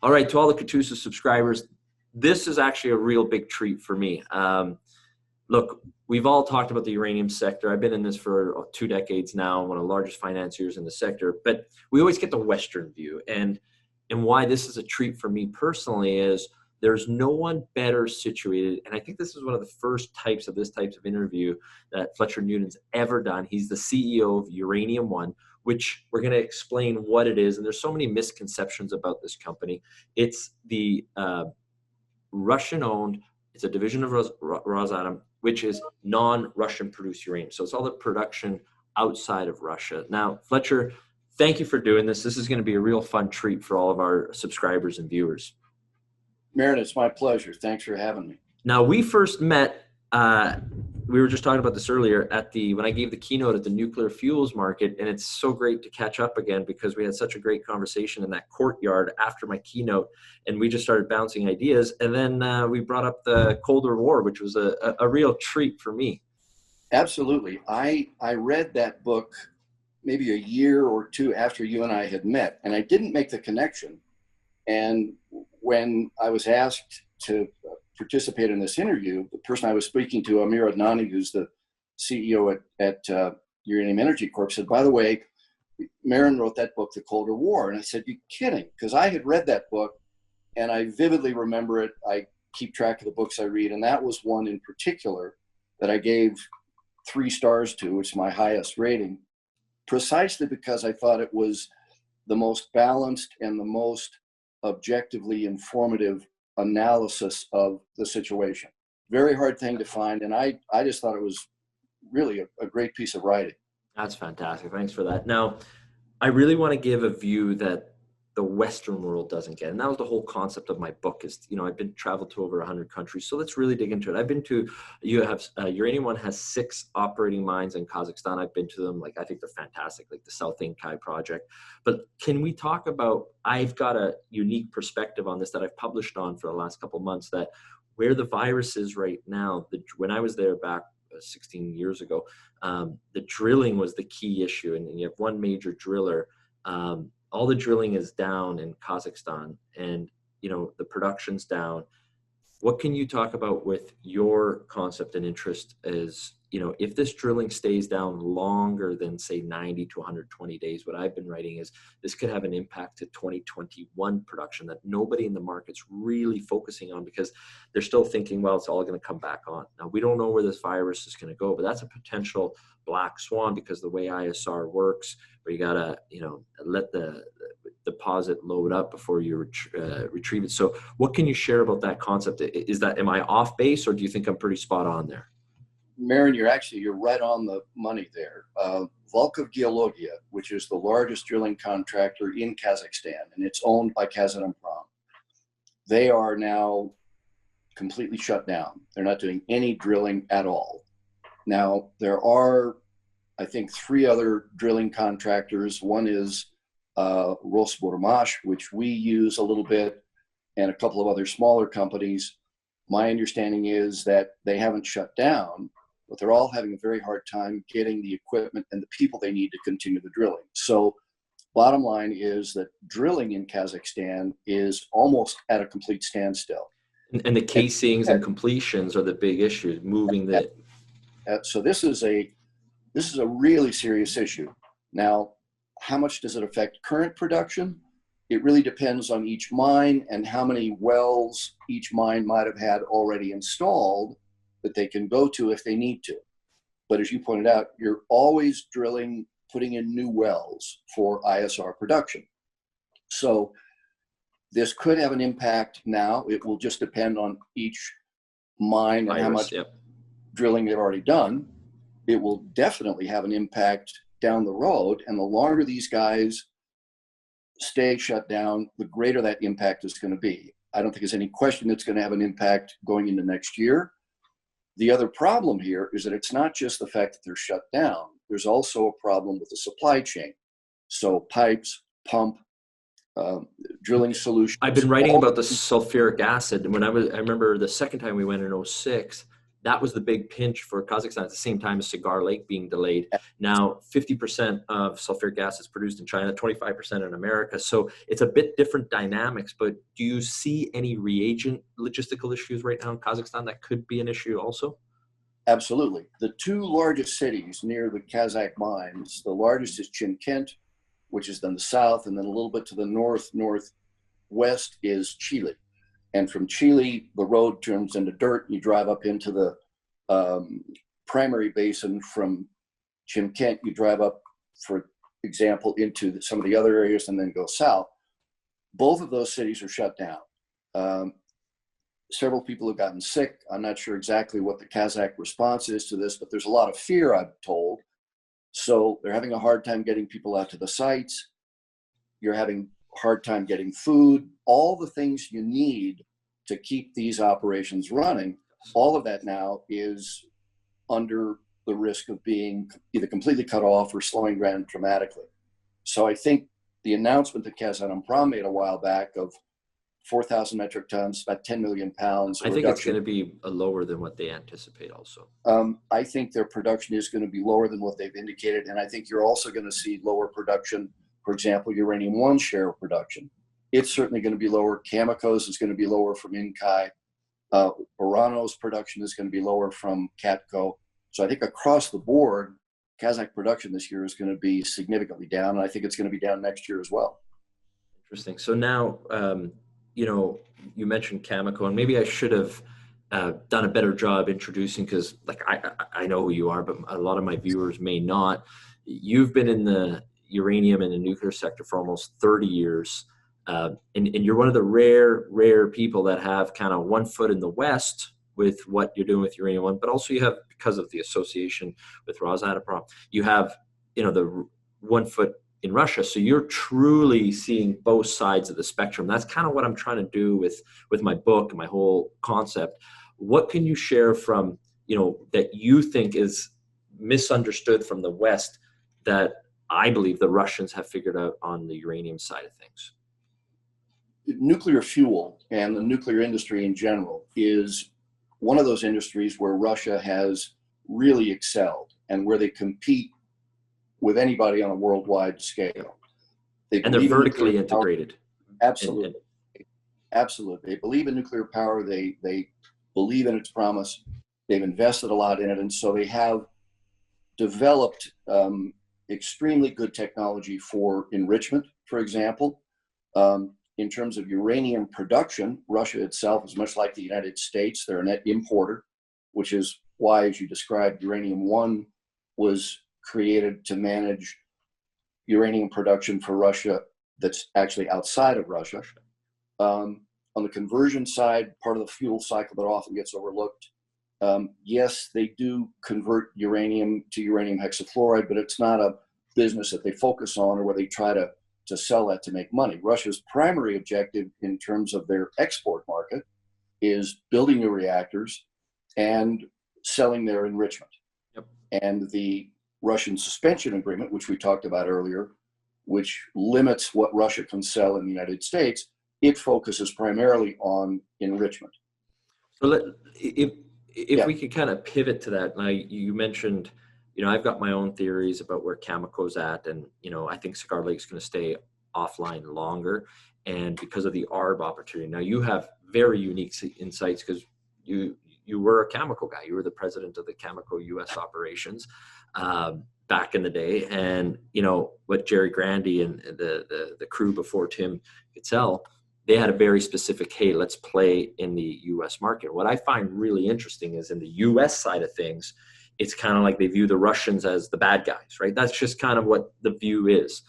All right, to all the Katusa subscribers, this is actually a real big treat for me. Look, we've all talked about the uranium sector. I've been in this for 2 decades now, one of the largest financiers in the sector, but we always get the Western view. And why this is a treat for me personally is there's no one better situated. And I think this is one of the first types of interview that Fletcher Newton's ever done. He's the CEO of Uranium One, which we're going to explain what it is. And there's so many misconceptions about this company. It's the Russian-owned, it's a division of Rosatom, which is non-Russian produced uranium. So it's all the production outside of Russia. Now, Fletcher, thank you for doing this. This is going to be a real fun treat for all of our subscribers and viewers. Marin, it's my pleasure. Thanks for having me. Now, we first met, we were just talking about this earlier, when I gave the keynote at the nuclear fuels market, and it's so great to catch up again because we had such a great conversation in that courtyard after my keynote, and we just started bouncing ideas. And then we brought up the Colder War, which was a real treat for me. Absolutely. I read that book maybe a year or two after you and I had met, and I didn't make the connection. And when I was asked to participate in this interview, the person I was speaking to, Amir Adnani, who's the CEO at Uranium Energy Corp, said, by the way, Marin wrote that book, The Colder War. And I said, you kidding? Because I had read that book and I vividly remember it. I keep track of the books I read. And that was one in particular that I gave 3 stars to, which is my highest rating, precisely because I thought it was the most balanced and the most objectively informative analysis of the situation. Very hard thing to find, and I just thought it was really a great piece of writing. That's fantastic. Thanks for that. Now, I really want to give a view that the Western world doesn't get, and that was the whole concept of my book. Is I've been traveled to over 100 countries, so let's really dig into it. I've been to, Uranium One has 6 operating mines in Kazakhstan. I've been to them. I think they're fantastic, like the South Inkai project. But can we talk about? I've got a unique perspective on this that I've published on for the last couple of months. That where the virus is right now. When I was there back 16 years ago, the drilling was the key issue, and you have one major driller. All the drilling is down in Kazakhstan, and the production's down. What can you talk about with your concept and interest is, if this drilling stays down longer than say 90 to 120 days, what I've been writing is this could have an impact to 2021 production that nobody in the market's really focusing on because they're still thinking, well, it's all going to come back on. Now, we don't know where this virus is going to go, but that's a potential black swan because the way ISR works, where you got to, let the deposit load up before you retrieve it. So what can you share about that concept? Am I off base, or do you think I'm pretty spot on there? Marin, you're right on the money there. Volkov Geologia, which is the largest drilling contractor in Kazakhstan, and it's owned by Kazatomprom, they are now completely shut down. They're not doing any drilling at all. Now, there are, I think, 3 other drilling contractors. One is Rosburmash, which we use a little bit, and a couple of other smaller companies. My understanding is that they haven't shut down, but they're all having a very hard time getting the equipment and the people they need to continue the drilling. So bottom line is that drilling in Kazakhstan is almost at a complete standstill. And the casings and completions are the big issues, moving the... So this is a really serious issue. Now, how much does it affect current production? It really depends on each mine and how many wells each mine might have had already installed that they can go to if they need to. But as you pointed out, you're always drilling, putting in new wells for ISR production. So this could have an impact now. It will just depend on each mine and how much drilling they've already done. It will definitely have an impact down the road. And the longer these guys stay shut down, the greater that impact is going to be. I don't think there's any question it's going to have an impact going into next year. The other problem here is that it's not just the fact that they're shut down. There's also a problem with the supply chain. So pipes, pump, drilling solutions. I've been writing about the sulfuric acid. I remember the second time we went in 2006, that was the big pinch for Kazakhstan at the same time as Cigar Lake being delayed. Now, 50% of sulfuric gas is produced in China, 25% in America. So it's a bit different dynamics, but do you see any reagent logistical issues right now in Kazakhstan that could be an issue also? Absolutely. The two largest cities near the Kazakh mines, the largest is Chimkent, which is in the south, and then a little bit to the northwest is Chile. And from Chile, the road turns into dirt. You drive up into the primary basin. From Chimkent, you drive up, for example, into some of the other areas and then go south. Both of those cities are shut down. Several people have gotten sick. I'm not sure exactly what the Kazakh response is to this, but there's a lot of fear, I'm told. So they're having a hard time getting people out to the sites. You're having a hard time getting food, all the things you need to keep these operations running. All of that now is under the risk of being either completely cut off or slowing down dramatically. So I think the announcement that Kazatomprom made a while back of 4,000 metric tons, about 10 million pounds. I think it's going to be lower than what they anticipate also. I think their production is going to be lower than what they've indicated. And I think you're also going to see lower production, for example, Uranium One share of production. It's certainly going to be lower. Cameco's is going to be lower from Inkai. Orano's production is going to be lower from Catco. So I think across the board, Kazakh production this year is going to be significantly down. And I think it's going to be down next year as well. Interesting. So now, you mentioned Cameco, and maybe I should have done a better job introducing, because like I know who you are, but a lot of my viewers may not. You've been in the uranium and the nuclear sector for almost 30 years. And you're one of the rare people that have kind of one foot in the West with what you're doing with Uranium One, but also you have, because of the association with Rosatom, you have, the 1 foot in Russia. So you're truly seeing both sides of the spectrum. That's kind of what I'm trying to do with my book and my whole concept. What can you share from, that you think is misunderstood from the West that I believe the Russians have figured out on the uranium side of things? Nuclear fuel and the nuclear industry in general is one of those industries where Russia has really excelled and where they compete with anybody on a worldwide scale. And they're vertically integrated. Absolutely. Absolutely. They believe in nuclear power. They believe in its promise. They've invested a lot in it. And so they have developed extremely good technology for enrichment, for example. In terms of uranium production, Russia itself is much like the United States. They're a net importer, which is why, as you described, Uranium One was created to manage uranium production for Russia that's actually outside of Russia. On the conversion side, part of the fuel cycle that often gets overlooked, yes, they do convert uranium to uranium hexafluoride, but it's not a business that they focus on or where they try to sell that to make money. Russia's primary objective in terms of their export market is building new reactors and selling their enrichment. Yep. And the Russian suspension agreement, which we talked about earlier, which limits what Russia can sell in the United States, it focuses primarily on enrichment. So if we could kind of pivot to that, now you mentioned, I've got my own theories about where Cameco's at, and I think Cigar Lake's going to stay offline longer, and because of the ARB opportunity. Now you have very unique insights because you were a Cameco guy. You were the president of the Cameco U.S. operations back in the day, and what Jerry Grandy and the crew before Tim Kitzel, they had a very specific, hey, let's play in the U.S. market. What I find really interesting is in the U.S. side of things, it's kind of like they view the Russians as the bad guys, right? That's just kind of what the view is.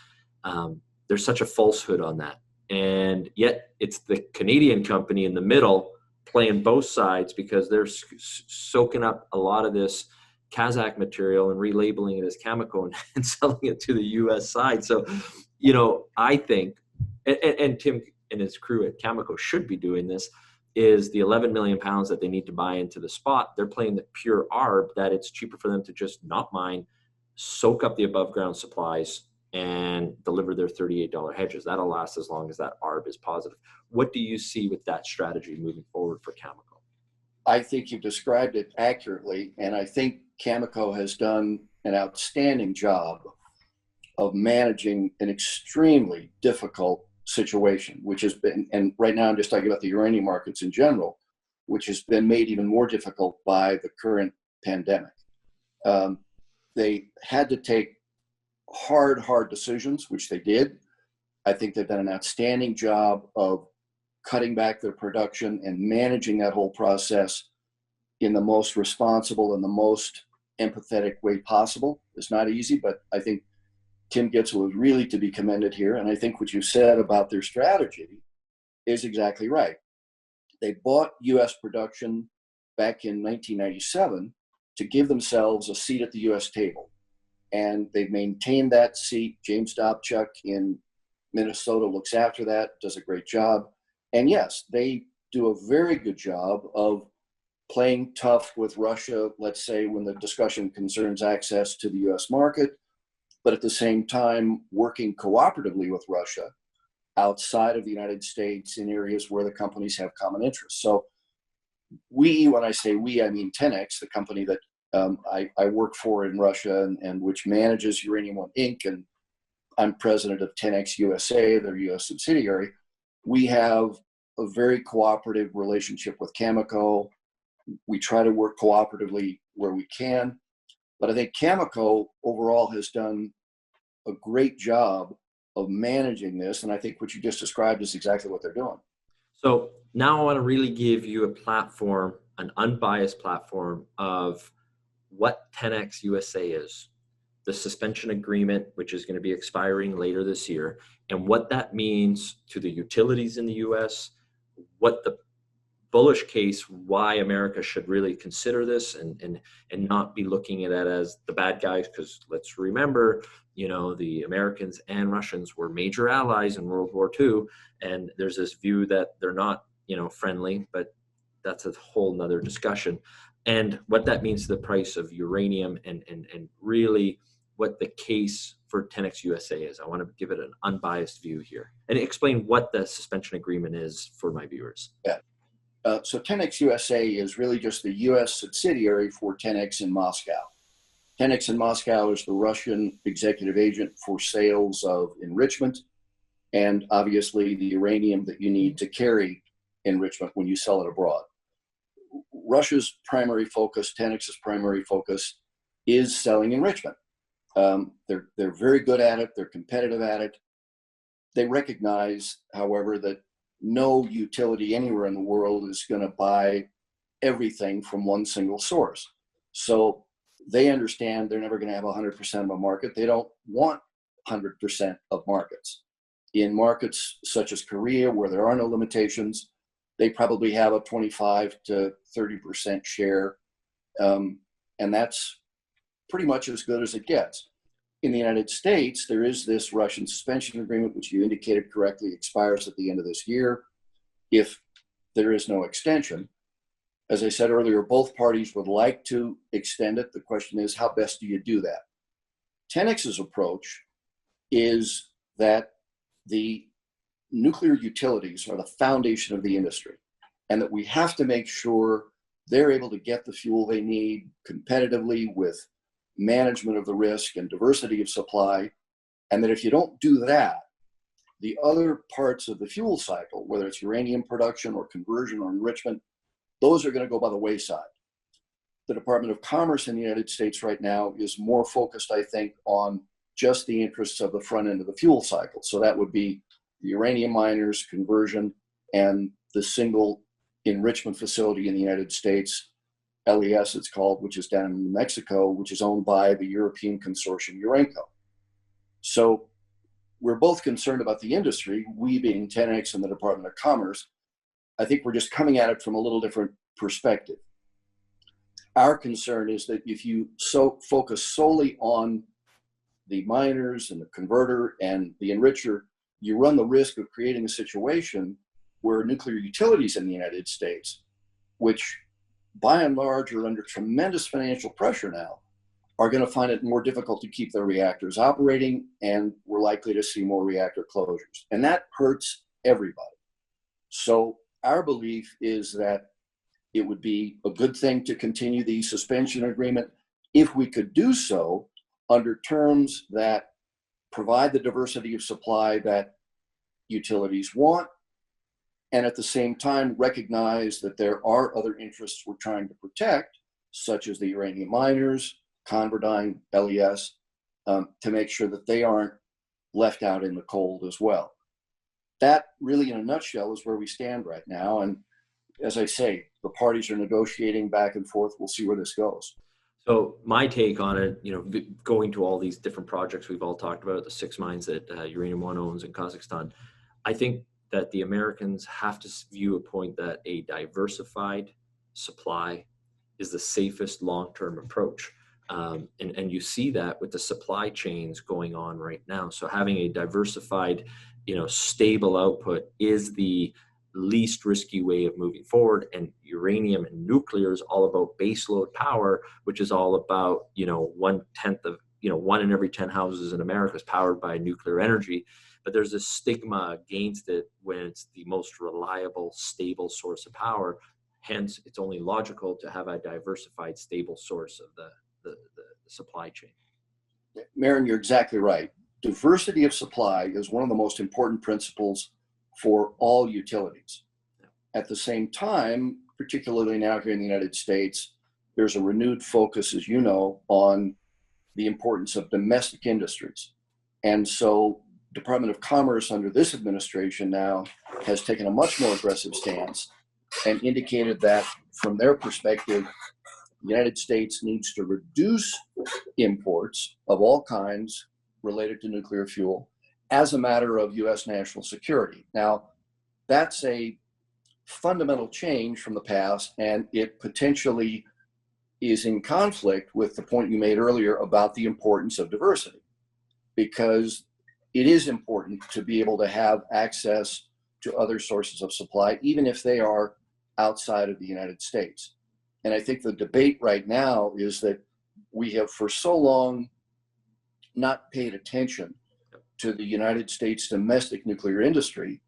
There's such a falsehood on that. And yet it's the Canadian company in the middle playing both sides because they're soaking up a lot of this Kazakh material and relabeling it as Cameco and selling it to the U.S. side. So, I think, and Tim and his crew at Cameco should be doing this, is the 11 million pounds that they need to buy into the spot. They're playing the pure ARB, that it's cheaper for them to just not mine, soak up the above ground supplies, and deliver their $38 hedges. That'll last as long as that ARB is positive. What do you see with that strategy moving forward for Cameco? I think you've described it accurately, and I think Cameco has done an outstanding job of managing an extremely difficult situation, which has been, and right now I'm just talking about the uranium markets in general, which has been made even more difficult by the current pandemic. They had to take hard decisions, which they did. I think they've done an outstanding job of cutting back their production and managing that whole process in the most responsible and the most empathetic way possible. It's not easy, but I think Tim Gitzel is really to be commended here. And I think what you said about their strategy is exactly right. They bought US production back in 1997 to give themselves a seat at the US table. And they've maintained that seat. James Dobchuk in Minnesota looks after that, does a great job. And yes, they do a very good job of playing tough with Russia, let's say, when the discussion concerns access to the US market, but at the same time, working cooperatively with Russia outside of the United States in areas where the companies have common interests. So we, when I say we, I mean 10X, the company that I work for in Russia and which manages Uranium One Inc. And I'm president of 10X USA, their US subsidiary. We have a very cooperative relationship with Cameco. We try to work cooperatively where we can. But I think Cameco overall has done a great job of managing this. And I think what you just described is exactly what they're doing. So now I want to really give you a platform, an unbiased platform of what 10X USA is, the suspension agreement, which is going to be expiring later this year, and what that means to the utilities in the US, what the bullish case, why America should really consider this and not be looking at it as the bad guys, because let's remember, the Americans and Russians were major allies in World War II, and there's this view that they're not, friendly, but that's a whole nother discussion. And what that means to the price of uranium and really what the case for 10X USA is. I want to give it an unbiased view here and explain what the suspension agreement is for my viewers. Yeah. So 10X USA is really just the US subsidiary for 10X in Moscow. 10X in Moscow is the Russian executive agent for sales of enrichment and obviously the uranium that you need to carry enrichment when you sell it abroad. Russia's primary focus, 10X's primary focus, is selling enrichment. They're very good at it. They're competitive at it. They recognize, however, that no utility anywhere in the world is going to buy everything from one single source. So they understand they're never going to have 100% of a market. They don't want 100% of markets. In markets such as Korea, where there are no limitations, they probably have a 25 to 30% share. And that's pretty much as good as it gets. In the United States, there is this Russian suspension agreement, which you indicated correctly, expires at the end of this year if there is no extension. As I said earlier, both parties would like to extend it. The question is, how best do you do that? 10X's approach is that the nuclear utilities are the foundation of the industry, and that we have to make sure they're able to get the fuel they need competitively with management of the risk and diversity of supply, and that if you don't do that, the other parts of the fuel cycle, whether it's uranium production or conversion or enrichment, those are going to go by the wayside. The Department of Commerce in the United States right now is more focused, I think, on just the interests of the front end of the fuel cycle. So that would be the uranium miners, conversion, and the single enrichment facility in the United States, LES it's called, which is down in New Mexico, which is owned by the European consortium Urenco. So we're both concerned about the industry, we being 10X and the Department of Commerce. I think we're just coming at it from a little different perspective. Our concern is that if you focus solely on the miners and the converter and the enricher, you run the risk of creating a situation where nuclear utilities in the United States, which by and large are under tremendous financial pressure now, are going to find it more difficult to keep their reactors operating, and we're likely to see more reactor closures. And that hurts everybody. So our belief is that It would be a good thing to continue the suspension agreement if we could do so under terms that provide the diversity of supply that utilities want, and at the same time recognize that there are other interests we're trying to protect, such as the uranium miners, ConverDyn, LES, to make sure that they aren't left out in the cold as well. That really, in a nutshell, is where we stand right now. And as I say, the parties are negotiating back and forth. We'll see where this goes. So my take on it, you know, going to all these different projects we've all talked about, the 6 mines that Uranium One owns in Kazakhstan, I think that the Americans have to view a point that a diversified supply is the safest long-term approach. And you see that with the supply chains going on right now. So having a diversified, you know, stable output is the least risky way of moving forward. And uranium and nuclear is all about baseload power, which is all about, you know, 1/10 of, you know, 1 in every 10 houses in America is powered by nuclear energy. But there's a stigma against it when it's the most reliable, stable source of power. Hence, it's only logical to have a diversified, stable source of the supply chain. Marin, you're exactly right. Diversity of supply is one of the most important principles for all utilities. At the same time, particularly now here in the United States, there's a renewed focus, as you know, on the importance of domestic industries. And so Department of Commerce under this administration now has taken a much more aggressive stance and indicated that from their perspective, the United States needs to reduce imports of all kinds related to nuclear fuel as a matter of U.S. national security. Now, that's a fundamental change from the past, and it potentially is in conflict with the point you made earlier about the importance of diversity, because it is important to be able to have access to other sources of supply, even if they are outside of the United States. And I think the debate right now is that we have for so long not paid attention to the United States domestic nuclear industry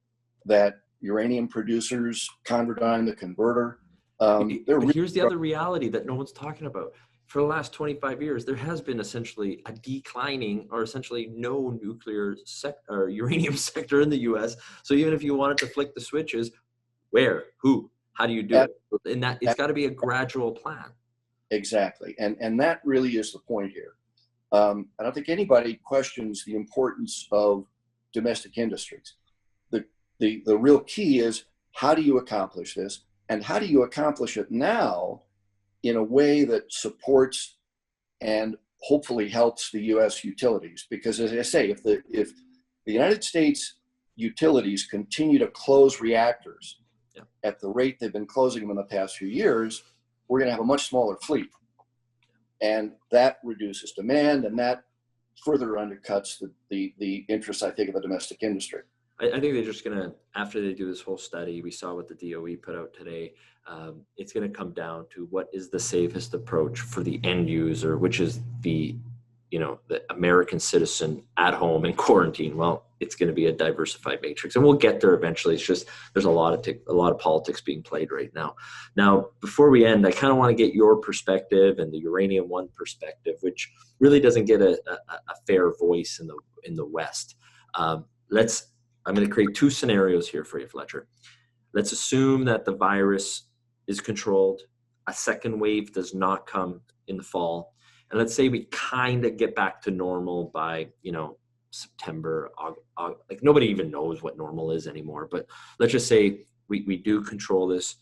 that uranium producers, ConverDyn, the converter, But here's the other reality that no one's talking about. For the last 25 years, there has been essentially a declining or essentially no nuclear or uranium sector in the U.S. So even if you wanted to flick the switches, where, who, how do you do it? And that it's got to be a gradual plan. Exactly. And that really is the point here. I don't think anybody questions the importance of domestic industries. The real key is, how do you accomplish this? And how do you accomplish it now in a way that supports and hopefully helps the U.S. utilities? Because as I say, if the United States utilities continue to close reactors at the rate they've been closing them in the past few years, we're going to have a much smaller fleet. And that reduces demand, and that further undercuts the interest, I think, of the domestic industry. I think they're just going to, after they do this whole study, we saw what the DOE put out today, it's going to come down to what is the safest approach for the end user, which is the American citizen at home in quarantine. Well, it's going to be a diversified matrix, and we'll get there eventually. It's just there's a lot of politics being played right now. Now, before we end, I kind of want to get your perspective and the Uranium One perspective, which really doesn't get a fair voice in the West. I'm going to create 2 scenarios here for you, Fletcher. Let's assume that the virus is controlled. A second wave does not come in the fall. And let's say we kind of get back to normal by, September, August. Like, nobody even knows what normal is anymore. But let's just say we do control this.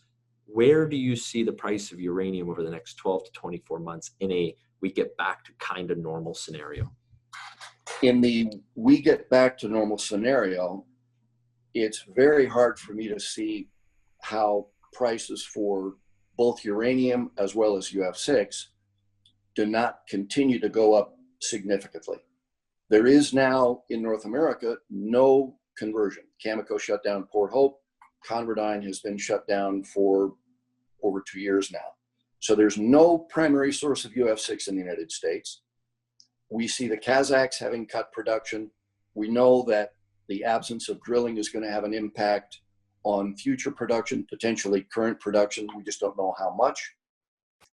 Where do you see the price of uranium over the next 12 to 24 months in we get back to kind of normal scenario? In the we get back to normal scenario, it's very hard for me to see how prices for both uranium as well as UF6 do not continue to go up significantly. There is now in North America no conversion. Cameco shut down Port Hope. ConverDyn has been shut down for over 2 years now. So there's no primary source of UF6 in the United States. We see the Kazakhs having cut production. We know that the absence of drilling is going to have an impact on future production, potentially current production. We just don't know how much.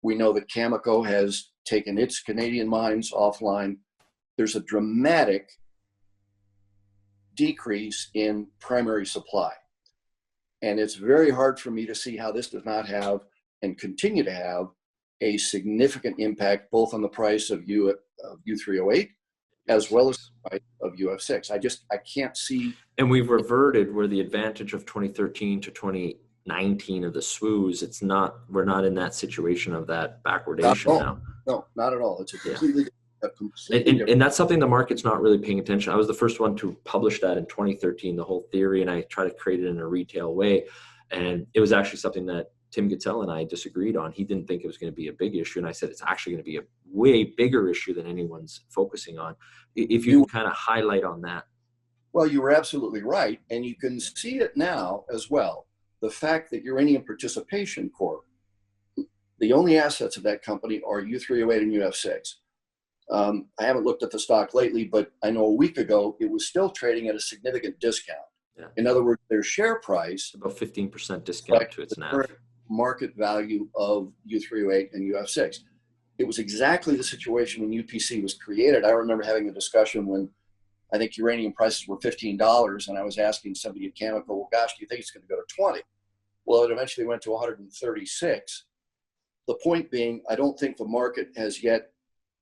We know that Cameco has taken its Canadian mines offline. There's a dramatic decrease in primary supply. And it's very hard for me to see how this does not have and continue to have a significant impact both on the price of U3O8 as well as the price of UF6. I can't see. And we've reverted where the advantage of 2013 to 2019 of the SWOs, we're not in that situation of that backwardation now. No, not at all. It's a completely and that's something the market's not really paying attention. I was the first one to publish that in 2013, the whole theory, and I try to create it in a retail way. And it was actually something that Tim Gitzel and I disagreed on. He didn't think it was going to be a big issue. And I said, it's actually going to be a way bigger issue than anyone's focusing on. If you can kind of highlight on that. Well, you were absolutely right. And you can see it now as well. The fact that Uranium Participation Corp, the only assets of that company are U3O8 and UF6. I haven't looked at the stock lately, but I know a week ago it was still trading at a significant discount. Yeah. In other words, their share price, about 15% discount to its NAV. Market value of U3O8 and UF6. It was exactly the situation when UPC was created. I remember having a discussion when I think uranium prices were $15, and I was asking somebody at Cameco, well, gosh, do you think it's going to go to 20? Well, it eventually went to 136. The point being, I don't think the market has yet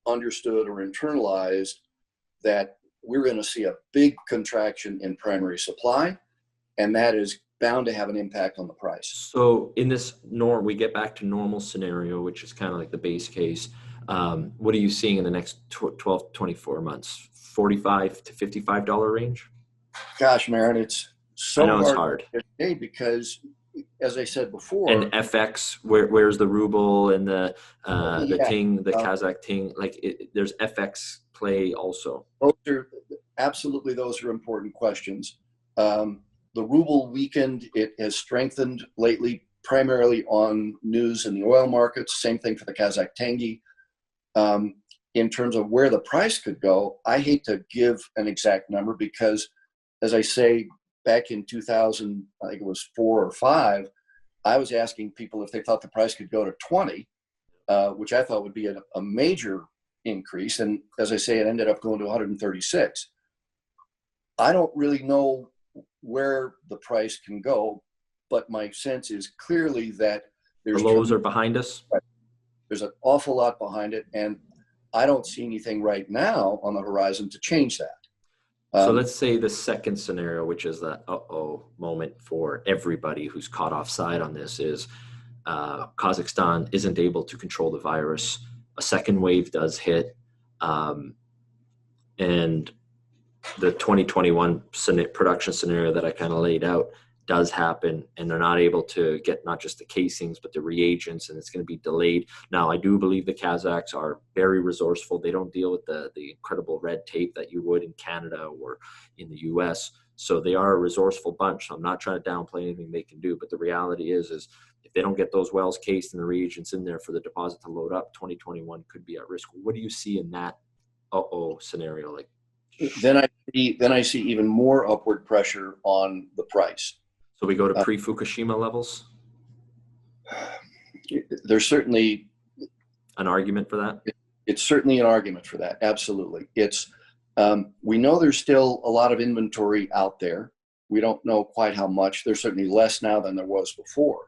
understood or internalized that we're going to see a big contraction in primary supply, and that is bound to have an impact on the price. So in this we get back to normal scenario, which is kind of like the base case. What are you seeing in the next 12, 24 months? $45 to $55 range? Gosh, Marin, it's so hard today because, as I said before, and FX, where's the ruble and the ting, the Kazakh ting? There's FX play also. Those are important questions. The ruble weakened. It has strengthened lately, primarily on news in the oil markets. Same thing for the Kazakh tenge. In terms of where the price could go, I hate to give an exact number because, as I say, back in 2000, I think it was 4 or 5, I was asking people if they thought the price could go to 20, which I thought would be a major increase. And as I say, it ended up going to 136. I don't really know where the price can go, but my sense is clearly that the lows are behind us. There's an awful lot behind it, and I don't see anything right now on the horizon to change that. So let's say the second scenario, which is the moment for everybody who's caught offside on this, is Kazakhstan isn't able to control the virus. A second wave does hit, and the 2021 production scenario that I kind of laid out does happen, and they're not able to get not just the casings but the reagents, and it's going to be delayed. Now, I do believe the Kazakhs are very resourceful. They don't deal with the incredible red tape that you would in Canada or in the US, so they are a resourceful bunch. So I'm not trying to downplay anything they can do, but the reality is if they don't get those wells cased and the reagents in there for the deposit to load up, 2021 could be at risk. What do you see in that scenario? Then I see even more upward pressure on the price. So we go to pre-Fukushima levels? There's certainly an argument for that? It's certainly an argument for that, absolutely. It's we know there's still a lot of inventory out there. We don't know quite how much. There's certainly less now than there was before.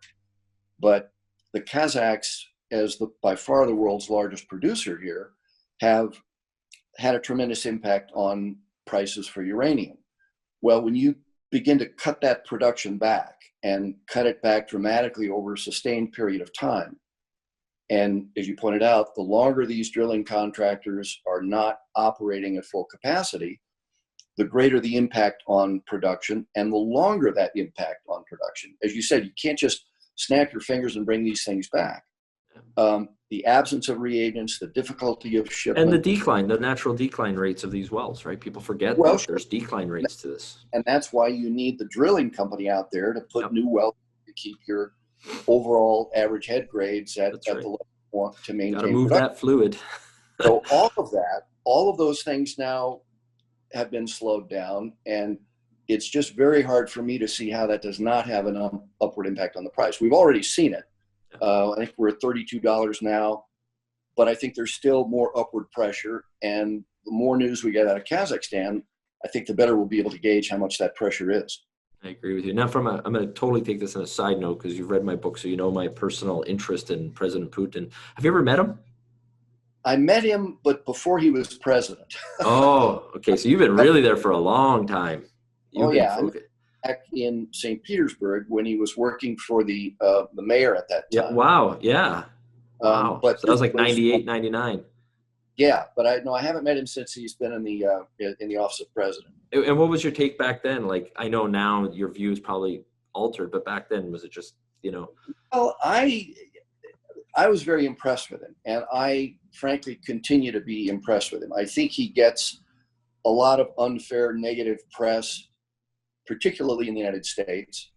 But the Kazakhs, as by far the world's largest producer here, have had a tremendous impact on prices for uranium. Well, when you begin to cut that production back and cut it back dramatically over a sustained period of time, and as you pointed out, the longer these drilling contractors are not operating at full capacity, the greater the impact on production and the longer that impact on production. As you said, you can't just snap your fingers and bring these things back. The absence of reagents, the difficulty of shipment. And the natural decline rates of these wells, right? People forget that there's decline rates to this. And that's why you need the drilling company out there to put new wells to keep your overall average head grades at the level you want to maintain. Got to move that fluid. So all of those things now have been slowed down. And it's just very hard for me to see how that does not have an upward impact on the price. We've already seen it. I think we're at $32 now, but I think there's still more upward pressure. And the more news we get out of Kazakhstan, I think the better we'll be able to gauge how much that pressure is. I agree with you. Now, I'm going to totally take this on a side note because you've read my book, so you know my personal interest in President Putin. Have you ever met him? I met him, but before he was president. Oh, okay. So you've been really there for a long time. Back in St. Petersburg when he was working for the mayor at that time. Yeah. Wow. Yeah. Wow. But so that was like 98, 99. Yeah, but I haven't met him since he's been in the office of president. And what was your take back then? Like, I know now your view is probably altered, but back then, was it just, Well, I was very impressed with him, and I frankly continue to be impressed with him. I think he gets a lot of unfair negative press, particularly in the United States.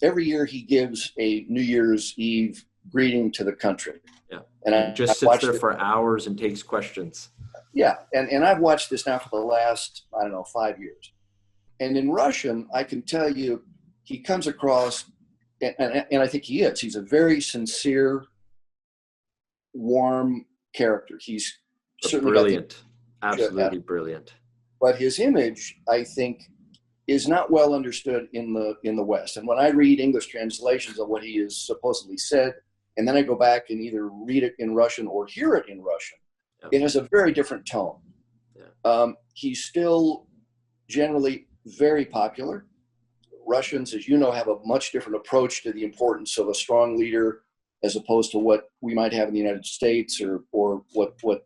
Every year he gives a New Year's Eve greeting to the country. Yeah. And I just sits there for hours and takes questions. Yeah. And I've watched this now for the last, 5 years. And in Russian, I can tell you, he comes across, and I think he is, he's a very sincere, warm character. He's certainly brilliant. Absolutely brilliant. But his image, I think, is not well understood in the West. And when I read English translations of what he has supposedly said, and then I go back and either read it in Russian or hear it in Russian, it has a very different tone. Yeah. He's still generally very popular. Russians, as you know, have a much different approach to the importance of a strong leader as opposed to what we might have in the United States or what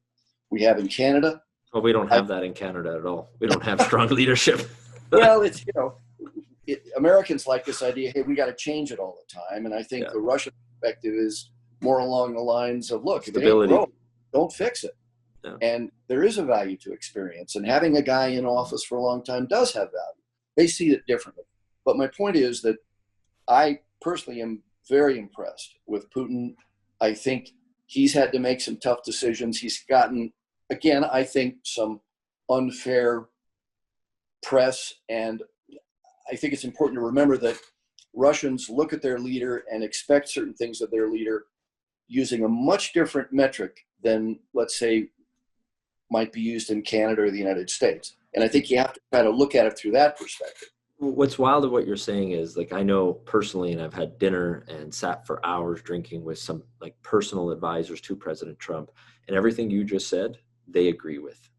we have in Canada. Well, we don't have that in Canada at all. We don't have strong leadership. Well, it's, Americans like this idea, hey, we got to change it all the time. And I think the Russian perspective is more along the lines of, look, if it ain't broke, don't fix it. Yeah. And there is a value to experience. And having a guy in office for a long time does have value. They see it differently. But my point is that I personally am very impressed with Putin. I think he's had to make some tough decisions. He's gotten, again, I think, some unfair press. And I think it's important to remember that Russians look at their leader and expect certain things of their leader using a much different metric than, let's say, might be used in Canada or the United States. And I think you have to kind of look at it through that perspective. What's wild of what you're saying is, like, I know personally, and I've had dinner and sat for hours drinking with some like personal advisors to President Trump, and everything you just said, they agree with.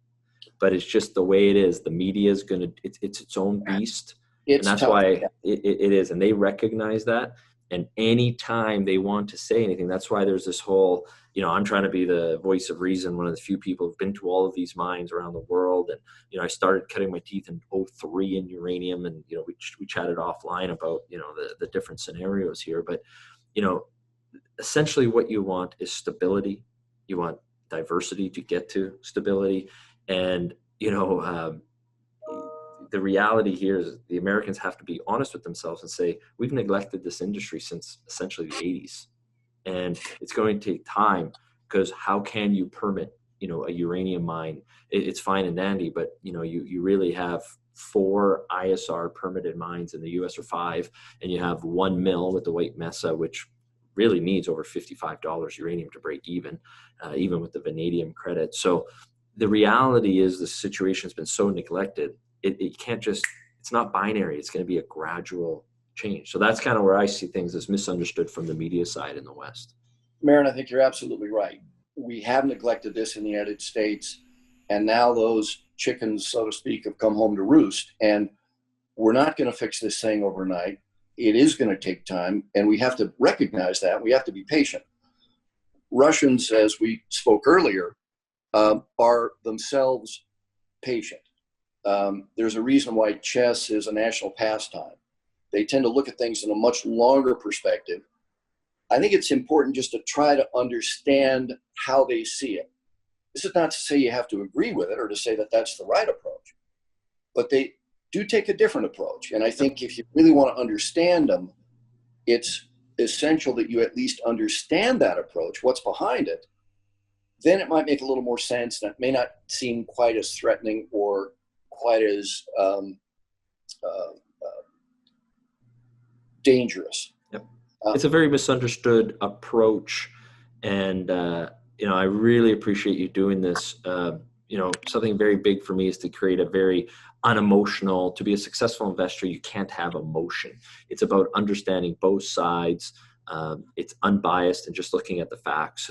But it's just the way it is. The media is it's its own beast. And that's why it is. And they recognize that. And anytime they want to say anything, that's why there's this whole, I'm trying to be the voice of reason, one of the few people who've been to all of these mines around the world. And, I started cutting my teeth in 2003 in uranium. And, we chatted offline about, the different scenarios here. But, essentially what you want is stability. You want diversity to get to stability. And, the reality here is the Americans have to be honest with themselves and say, we've neglected this industry since essentially the 80s. And it's going to take time, because how can you permit, a uranium mine? It's fine and dandy, but, you really have 4 ISR permitted mines in the US, or 5, and you have 1 mill with the White Mesa, which really needs over $55 uranium to break even with the vanadium credit. So the reality is the situation has been so neglected. It can't just, it's not binary. It's going to be a gradual change. So that's kind of where I see things as misunderstood from the media side in the West. Marin, I think you're absolutely right. We have neglected this in the United States, and now those chickens, so to speak, have come home to roost. And we're not going to fix this thing overnight. It is going to take time, and we have to recognize that. We have to be patient. Russians, as we spoke earlier, are themselves patient. There's a reason why chess is a national pastime. They tend to look at things in a much longer perspective. I think it's important just to try to understand how they see it. This is not to say you have to agree with it or to say that that's the right approach, but they do take a different approach. And I think if you really want to understand them, it's essential that you at least understand that approach, what's behind it. Then it might make a little more sense, and it may not seem quite as threatening or quite as dangerous. Yep. It's a very misunderstood approach, and I really appreciate you doing this. Something very big for me is to create a very unemotional. To be a successful investor, you can't have emotion. It's about understanding both sides. It's unbiased and just looking at the facts.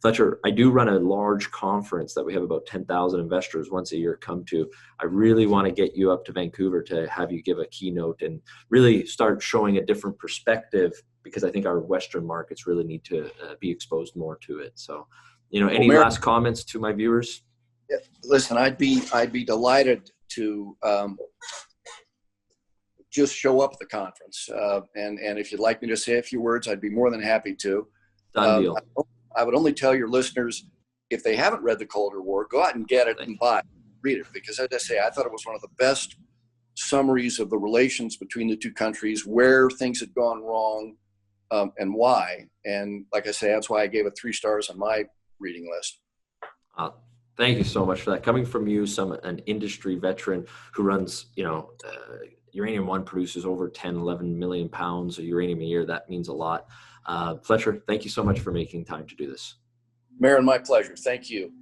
Fletcher, I do run a large conference that we have about 10,000 investors once a year come to. I really want to get you up to Vancouver to have you give a keynote and really start showing a different perspective, because I think our Western markets really need to be exposed more to it. So, any last comments to my viewers? Yeah, listen, I'd be delighted to just show up at the conference. And if you'd like me to say a few words, I'd be more than happy to. Done deal. I would only tell your listeners, if they haven't read The Colder War, go out and get it and buy it, read it. Because as I say, I thought it was one of the best summaries of the relations between the two countries, where things had gone wrong, and why. And like I say, that's why I gave it 3 stars on my reading list. Thank you so much for that. Coming from you, an industry veteran who runs, Uranium One produces over 10, 11 million pounds of uranium a year. That means a lot. Fletcher, thank you so much for making time to do this. Marin, my pleasure. Thank you.